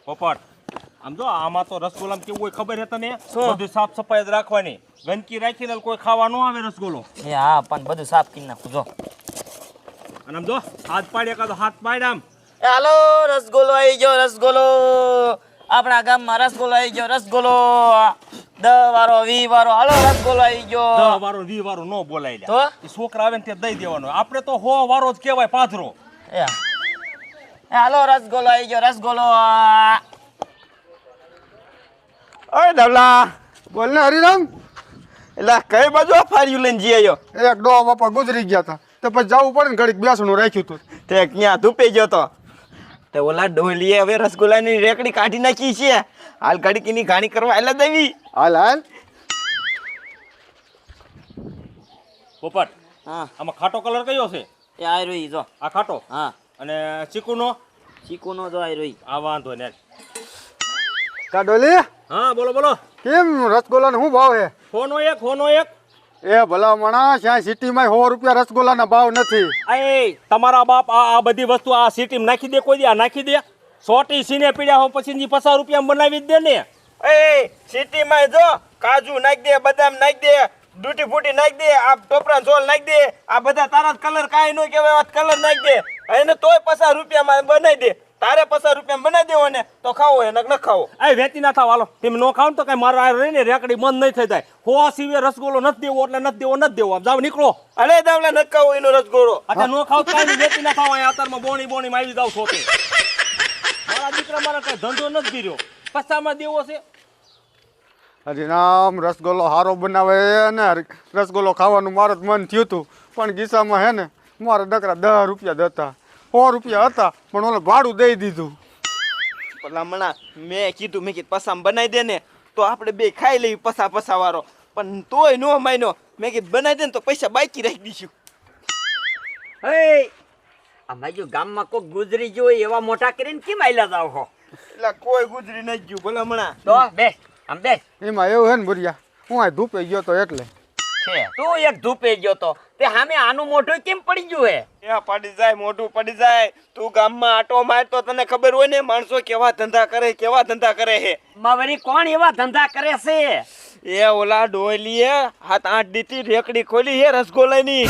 પોપટ આમ જો આમાં તો રસગોલામાં કેવું હોય ખબર છે તને? બધું સાફ સફાઈ જ રાખવાની, ગંદકી રાખીને કોઈ ખાવા ન આવે રસગોલો. એ હા પણ બધું સાફ કરી નાખું જો. અને આમ જો હાથ પાડ્યા કાં તો હાથ પાડ આમ. એ હાલો રસગોલો આવી ગયો રસગોલો. આપણા ગામમાં રસગોલો આવી ગયો રસગોલો. 10 વારો 20 વારો હાલો રસગોલો આવી ગયો. 10 વારો 20 વારો ન બોલાય લ્યા. તો એ છોકરા આવે ને તે દઈ દેવાનો. આપણે તો 100 વારો જ કહેવાય પાથરો. એ હાલો રસગોલો આવી ગયો રસગોલો. ઓય ડબલા બોલ ને હરિરામ. એટલે કઈ બાજુ ફાર્યું લઈને જઈ આવ્યો? એક ડો બાપા ગુજરી ગયા હતા તો પછી જવું પડે ને ઘડીક બેસણું રાખ્યું હતું તે ક્યાં ધૂપે ગયો તો તે ઓલા ડોલીએ હવે રસગુલ્લાની રેકડી કાઢી નાખી છે. હાલ ઘડીકની ઘાણી કરવા એટલે દેવી. હાલ હાલ પોપટ હા આમાં ખાટો કલર કયો છે? એ આઈ રહી જો. આ ખાટો. હા અને ચીકુનો? ચીકુનો જો આઈ રહી. આ વાંધો ને. કા ડોલી હા બોલો બોલો. કેમ રસગુલ્લાનો શું ભાવ છે? હોનો એક. એ ભલા મણા ત્યાં સિટીમાં 100 રૂપિયા રસગુલ્લાના ભાવ નથી. એ તમારા બાપ આ બધી વસ્તુ આ સિટીમાં નાખી દે કોઈ દી? આ નાખી દે સોટી સીને પીડ્યા હો પછી 50 રૂપિયા બનાવી જ દે ને. એ સિટીમાં જો કાજુ નાખી દે, બદામ નાખી દે, ડૂટી ફૂટી નાખી દે, આ ટોપરા ઝોલ નાખી દે, આ બધા તારા કલર કાંઈ ન કહેવાય કલર નાખી દે એને તોય 50 રૂપિયામાં બનાવી દે. તારે 50 રૂપિયા બનાવી દેવો ને તો ખાવો એને ન ખાવો. એ વેચી ના થાવ હાલો. તમે નો ખાવ ને તો કઈ મારા રહીને રેકડી બંધ નહીં થઈ જાય. હો સિવે રસગોલો નથી દેવો એટલે નથી દેવો. આમ જાવ નીકળો. અરે દાવલા ન ખાવો એનો રસગોળો. અચ્છા નો ખાવ તો કાંઈ વેચી ના થાવ. અહીંયા અત્યારમાં બોણી આવી જાવ છો. મારા દીકરા મારા કઈ ધંધો નથી કર્યો, પચામાં દેવો છે. હરિરામ રસગોલો હારો બનાવે ને રસગોલો ખાવાનું મારું મન થયું હતું પણ ગીસામાં હે ને મારા નકરા 10 રૂપિયા દેતા 100 રૂપિયા હતા પણ ઓલે ભાડું દઈ દીધું. ભલામણા મેં કીધું પસામ બનાવી દે ને તો આપણે બે ખાઈ લેવી પસા વાળો પણ તોય નો માન્યો. મેં કીધું બનાવી દે ને તો પૈસા બાકી રાખી દઈશું. હે અમારી ગામમાં કોઈ ગુજરી ગયો એવા મોટા કરીને કેમ આયલા જાવ હો? એટલે કોઈ ગુજરી નથી ગયું ભલામણા. તો બેસ આમ બેસ. એમાં એવું હે ને બુરિયા હું આ ધૂપે ગયો તો એટલે છે તું એક ધૂપે ગયો તો તે સામે આનું મોઢું કેમ પડી ગયું હે? એ પડી જાય મોઢું પડી જાય. તું ગામમાં આટો માર તો તને ખબર હોય ને માણસો કેવા ધંધા કરે હે. માવરી કોણ એવા ધંધા કરે છે? એ ઓલા ડોલીએ 7-8 દીથી રેકડી ખોલી હે રસગોલાની.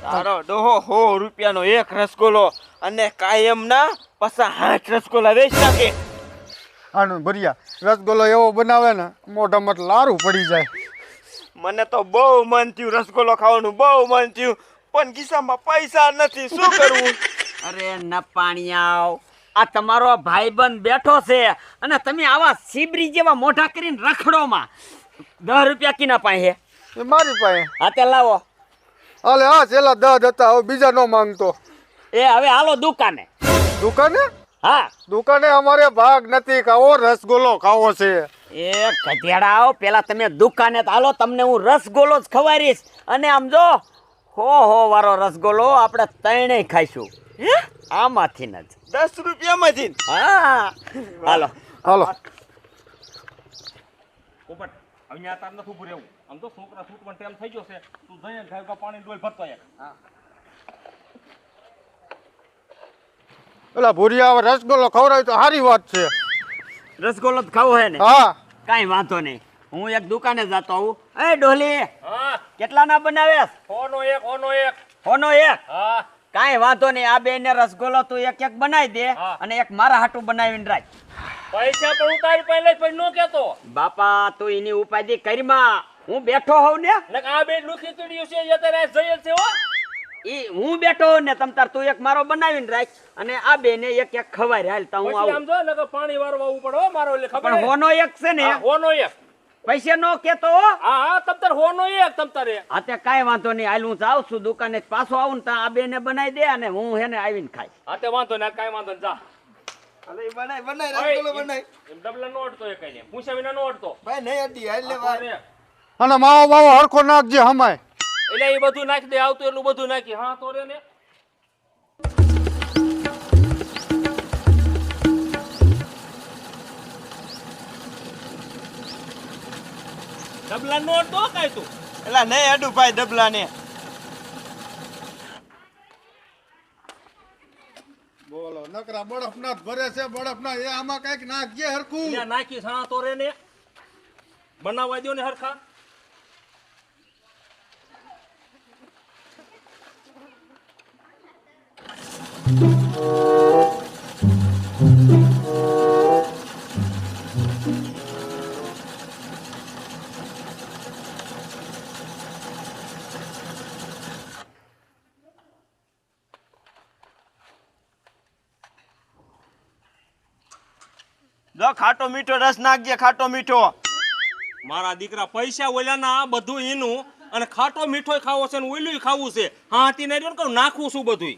તારો ડોહો 100 રૂપિયાનો એક રસગોલો અને કાયમના 50 રસગોલા વેચ નાખે. આનું બુરિયા રસગોલો એવો બનાવે ને મોઢામાં લારું પડી જાય. મને તો બહુ મન થયું રસગોલો ખાવાનું, બહુ મન થયું પણ ખિસ્સામાં પૈસા નથી. શું કરવું? અરે ન પાણીયાવ, આ તમારો ભાઈબંધ બેઠો છે અને તમે આવા સીબરી જેવા મોઢા કરીને રખડોમાં 10 રૂપિયા કિના પાસે એ મારી પાસે હાથે લાવો. હાલે હા છેલ્લા 10 હતા હવે બીજા ન માંગતો. એ હવે હાલો દુકાને. દુકાને? હા દુકાને અમારે ભાગ નથી ખાવો, રસગોલો ખાવો છે. એ ગધેડાઓ પેલા તમે દુકાને હાલો, તમને હું રસગોલો જ ખવારીશ અને આમ જો 100 વાળો રસગોલો આપણે ત્રણેય ખાઈશું. આમાંથી જ 10 રૂપિયામાંથી. હા હાલો હાલો પોપટ અહીંયા તાર નથી ઉભું રહેવું. આમ તો છોકરા છૂટવાનો ટાઈમ થઈ ગયો છે. તું જઈને ઘાયકા પાણી ડોલ ભરતો યાર. પેલા ભૂરિયા હવે રસગોલો ખવડાવે તો સારી વાત છે. રસગોલો જ ખાવો હે ને? હા કાંઈ વાંધો નહીં, હું એક દુકાને જતો આવું. એ ડોલી હા કેટલા ના બનાવે? હોનો એક. હોનો એક? હા કાંઈ વાંધો નહીં, આ બે ને રસગોલો તું એક બનાવી દે હા. અને એક મારા હાટું બનાવીને રાખ. પૈસા પણ ઉતારી પહેલે પછી નો કેતો બાપા તું એની ઉપાધિ કરીમાં, હું બેઠો હોઉં ને ને આ બે લુખી ચડ્યું છે અત્યારે જઈલ છે હો. ઈ હું બેઠો હોઉં ને તમ તાર તું એક મારો બનાવીને રાખ અને આ બે ને એક ખવાય હાલ તો હું પછી આમ આવું. જો ને કે પાણી વારવા ઉપર હો મારો એટલે ખબર પણ હોનો એક છે ને, હોનો એક. પૈસે નો કેતો હો. હા તમતાર હોનો એક તમતારે. હા તે કાંઈ વાંધો નહીં, હાલ હું જાઉં છું દુકાને, પાછો આવું ને ત્યાં આ બે ને બનાવી દે અને હું હેને આવીને ખાઈ. હા તે વાંધો ને કાંઈ વાંધો ને જા. અલે બનાય રસગોલો બનાય. એમ ડબલા નો અડતો એ કઈ ને પૂછ્યા વિના નો અડતો. ભાઈ નહીં અડી હાલ લે વાર. અને માવો બાવો હરખો નાખજે હમાય. એટલે એ બધું નાખી દે, આવતું એટલું બધું નાખી. હા તો રે ને ડબલા નો અડતો કાંઈ તું. એલા નહીં અડું ભાઈ ડબલાને. બોલો નકરા બળફના જ ભરે છે બળફના એ આમાં કઈક નાખજે હરખું ત્યાં નાખી સણા તો રે ને બનાવવા દો ને હરખા. જો ખાટો મીઠો રસ નાખજે, ખાટો મીઠો. મારા દીકરા પૈસા ઓલ્યાના આ બધું એનું અને ખાટો મીઠો ખાવો છે ને ઓલું ખાવું છે. હા તી નહીં કહું નાખું છું બધું.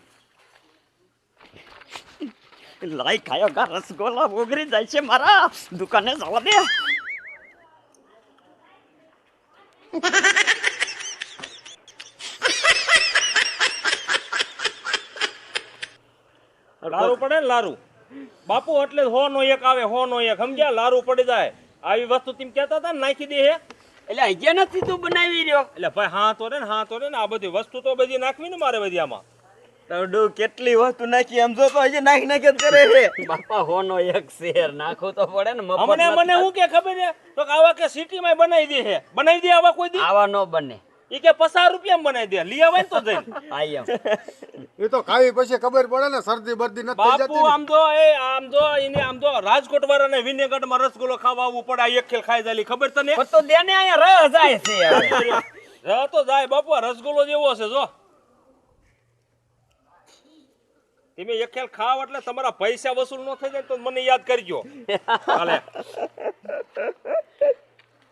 લાઈ ખાયો ગા રસગોલા ઓગરી જાય છે મારા દુકાને જવા દે. લારું પડે ને લારું બાપુ એટલે હો નો એક આવે હો નો એક સમજ્યા. લારું પડી જાય આવી વસ્તુ તેમ કહેતા હતા ને નાખી દે હે. એટલે હજી નથી તું બનાવી રહ્યો. એટલે ભાઈ હા તો રે ને હા તો રે ને આ બધી વસ્તુ તો બધી નાખવી ને મારે બધી આમાં. તો કેટલી વસ્તુ નાખી એમ જો તો હજી નાખી નાખી જ કરે છે. બાપા હોનો એક શેર નાખવું તો પડે ને મફત અમને નથી. મને શું કે ખબર છે તો કે આવા કે સિટીમાં બનાવી દે હે. બનાવી દે આવા કોઈ દી આવા નો બને. ઈ કે 50 રૂપિયામાં બનાવી દે. લઈ આવે ને તો જઈને આઈ એમ એ તો ખાવી પછી ખબર પડે ને શરદી બરદી નથી થઈ બાપુ જતી આમ જો એ આમ જો એને આમ જો રાજકોટ વાળાને વિનેગરમાં રસગુલ્લો ખાવા આવવું પડે. આ એક ખેલ ખાઈ જાય ખબર તને? પણ તો દેને અહીંયા રહ જાય છે હવે. રહ તો જાય બાપુ. આ રસગુલ્લો જેવો છે જો. તમે એક ખેલ ખાવ એટલે તમારા પૈસા વસૂલ ન થઈ જાય તો મને યાદ કરજો. હાલે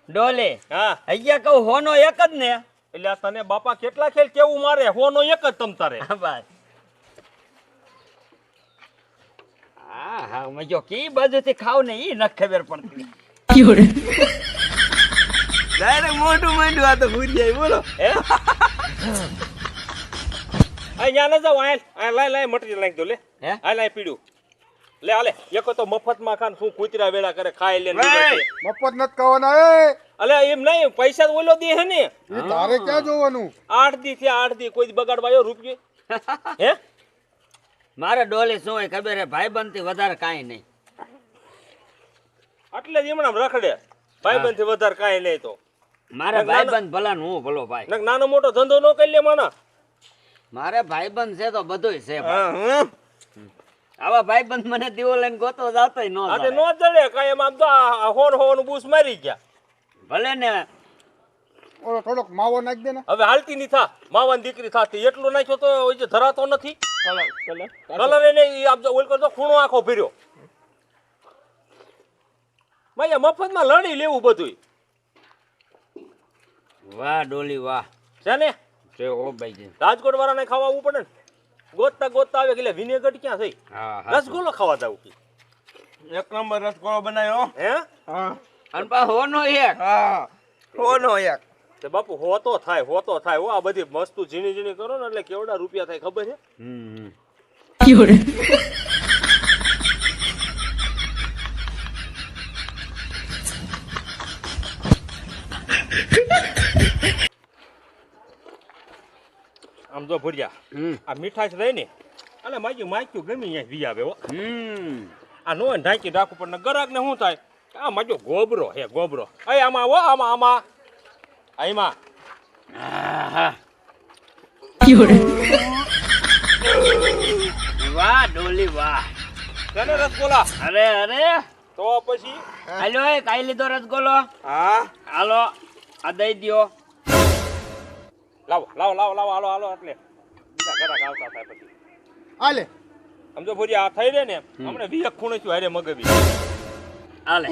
ડોલે હા અહીંયા કહું હોનો એક જ ને. એટલે આ તને બાપા કેટલા ખેલ કેવું મારે હોનો એક જ તમ તારે. બસ હા હા મેં જો કી બાજુથી ખાવ ને ઈ ન ખબર પડતી. ડાયરેક્ટ મોટું માંડ્યું આ તો ભૂરી જાય બોલો. હે અહીંયા ન જાવ. આ લાય મટીરિયલ નાખી દો લે. હે આ લાય પીડું લે. હાલે એકો તો મફતમાં ખાન શું કૂતરા વેળા કરે ખાઈ લે. મફત નથી ખાવાના એ અલે એમ નહીં પૈસા તો ઓલો દે હે ને. એ તારે ક્યાં જોવાનું 8 દી થયા 8 દી કોઈ દી બગાડવા આવ્યો રૂપિયો હે? મારે ડોલે શું હોય ખબર હે ભાઈબંધ થી વધારે કાંઈ નહીં. એટલે જ એમણામ રખડે. ભાઈબંધ થી વધારે કાંઈ નહીં તો. મારે ભાઈબંધ ભલા ને હું ભલો ભાઈ. નક નાનો મોટો ધંધો ન કરી લે માણા. મારે ભાઈબંધ છે તો બધુંય છે ભાઈ. હા હા આવા ભાઈબંધ મને દીવો લઈને ગોતો જાતોય નો આ તે જડે. નો જડે કાંઈ એમ આમ તો હોન હોવાનું બૂસ મારી ગયા. ભલે ને ઓલો થોડોક માવો નાખી દે ને હવે હાલતી નહીં થા માવાની દીકરી થાતી એટલું નાખ્યો તો ઓય જે ધરાતો નથી. કલર એને ઈ આમ જો ઓલ કરતો ખૂણો આખો ભર્યો. ભાઈ મફતમાં લડી લેવું બધુંય વાહ ડોલી વાહ છે ને. છે ઓ ભાઈ. રાજકોટ વાળાને ખાવા આવવું પડે ને. ગોતતા ગોતતા આવે કે વિનેગર ક્યાં થઈ? હા હા રસગુલ્લો ખાવા જાવ. એક નંબર રસગોળો બનાવ્યો. હે હા અને પા હોનો એક હા હોનો એક. તે બાપુ હોતો થાય હો આ બધી વસ્તુ ઝીણી ઝીણી કરો ને એટલે કેવડા રૂપિયા થાય ખબર છે? આમ જો ભુરિયા આ મીઠાશ રહી ને અને માગ્યું ગમી અહીંયા વી આવે હો. આ નો ઢાંકી રાખવું પણ ગરાક ને શું થાય આ માજો ગોબરો હે ગોબરો. અય આમાં હો આમાં આમાં વાહ ડોલી વાહ. તને રસગોલા અરે અરે તો પછી હાલો એ કાઈ લીધો રસગોલો. હા હાલો આ દઈ દ્યો. લાવો હાલો એટલે બીજા ગરાક આવતા થાય પછી. હાલે સમજો ભુરી આ થઈ રે ને હમણે 20 ખૂણે છું હારે મગવી. હાલે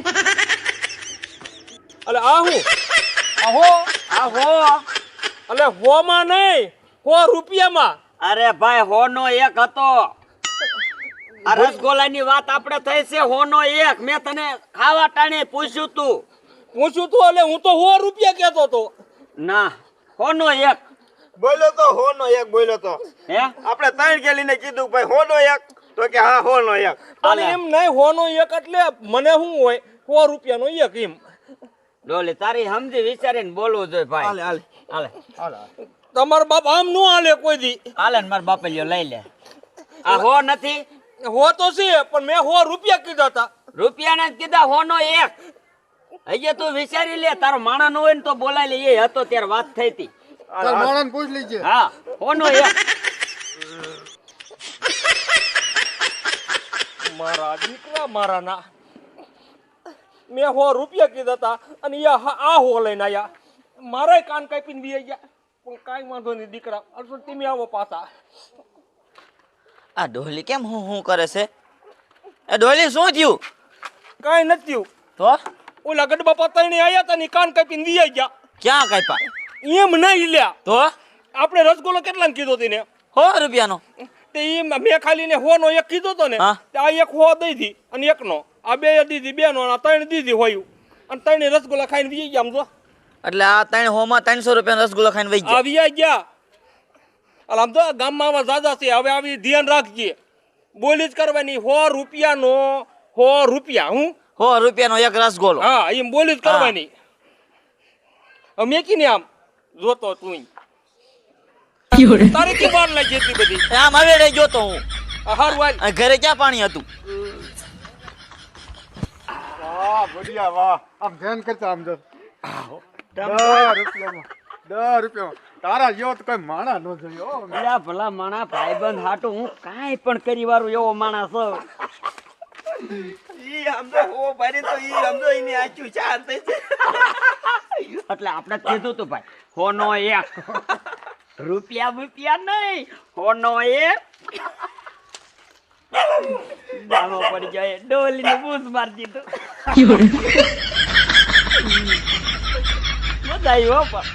અલે આ હું આહો આ હો. અલે હોમાં નહીં 100 રૂપિયામાં. અરે ભાઈ હોનો એક હતો. આ રસગોલાની વાત આપણે થઈ છે હોનો એક. મેં તને ખાવા ટાણે પૂછ્યું તું. પૂછ્યું તું એટલે હું તો 100 રૂપિયા કહેતો તો. ના હોનો એક. બોલ્યો તો હોનો એક બોલ્યો તો. હે આપણે ત્રણ કેલીને કીધું ભાઈ હોનો એક તો કે હા હોનો એક. અને એમ નહીં હોનો એક એટલે મને શું હોય 100 રૂપિયાનો એક એમ. ડોલી તારી સમજી વિચારીને બોલવું જોઈએ ભાઈ. હાલે હાલે હાલે તમારો બાપ આમ નો હાલે કોઈ દી. હાલે ને મારા બાપલિયો લઈ લે. આ હો નથી હો તો છે પણ મેં 100 રૂપિયા કીધા હતા. રૂપિયાના જ કીધા હોનો એક. હજી તું વિચારી લે, તારો માણા નો હોય ને તો બોલાય લે. એ હતો ત્યારે વાત થઈ હતી. તાર માણસને પૂછ લીજે. હા, હોનો એક. મારા દીકરા મારા ના મેં 100 રૂપિયા કીધા હતા અને આ હો લઈને આયા. મારા કાન કાપીને વી ગયા પણ કાંઈ વાંધો નહીં દીકરા. અર્જુન તમે આવો પાછા. આ ડોલી કેમ હું કરે છે? એ ડોલી શું થયું? કાંઈ નથી થયું. તો ઓલા ગડબા પતાઈને આયા હતા ને કાન કાપીને વી ગયા. ક્યાં કાપ્યા? એમ નહીં લ્યા. તો આપણે રસગુલ્લો કેટલાને કીધો હતી ને? 100 રૂપિયાનો. તે ઈ મેં ખાલી ને 100 નો એક કીધો તો ને, હા. તે આ એક 100 દઈ દી અને એકનો આ બે દીધી, બે નો 3 દીધી હોયું અને 3 રસગુલ્લા ખાઈને વી ગયા. સમજો એટલે આ 3 માં 300 રૂપિયાનો રસગુલ્લો ખાઈને વહી ગયા. આવી ગયા. અલા આમ તો ગામમાં આવા જાજા છે. હવે આવી ધ્યાન રાખજે. બોલી જ કરવાની 100 રૂપિયાનો 100 રૂપિયા. હું 100 રૂપિયાનો એક રસગુલ્લો. હા એમ બોલી જ કરવાની. હવે મેં કીને આમ જોતો તું તારે કે બાર લાગી એટલી બધી. આમ હવે રહી જોતો હું. હારું હાલ. આ ઘરે ક્યાં પાણી હતું? વાહ ભડિયા વાહ. આમ ધ્યાન કરતા આમ જો. 10 રૂપિયામાં 10 રૂપિયામાં તારા જેવો તો કોઈ માણા ન જોયો. અલ્યા ભલા માણા, ભાઈબંધ હાટુ હું કાંઈ પણ કરી વાળું એવો માણસ છું. ઈ સમજો હો ભાઈ તો ઈ સમજો ઈને આચું ચાર થઈ છે. એટલે આપણે કીધું તું ભાઈ, હોનો એક. રૂપિયા રૂપિયા નહીં, હોનો એક. દામો પડી જાય, ડોલીને બૂસ મારી દીધું. મજા આવી હો પણ.